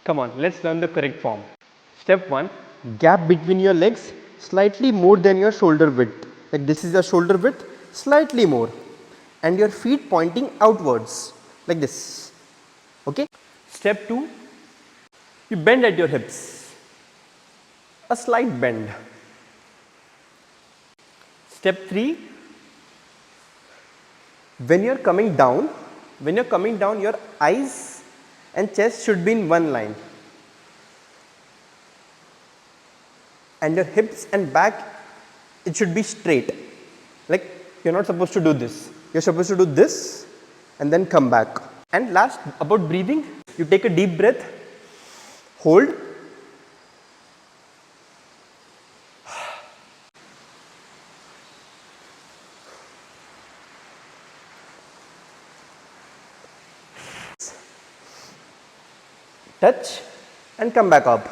Come on, let's learn the correct form. Step 1, gap between your legs slightly more than your shoulder width. Like this is your shoulder width, slightly more, and your feet pointing outwards like this. Okay. Step 2, you bend at your hips, a slight bend. Step 3, when you're coming down, your eyes and chest should be in one line, and your hips and back, it should be straight. Like you're not supposed to do this, you're supposed to do this and then come back. And last, about breathing, you take a deep breath, hold, touch and come back up.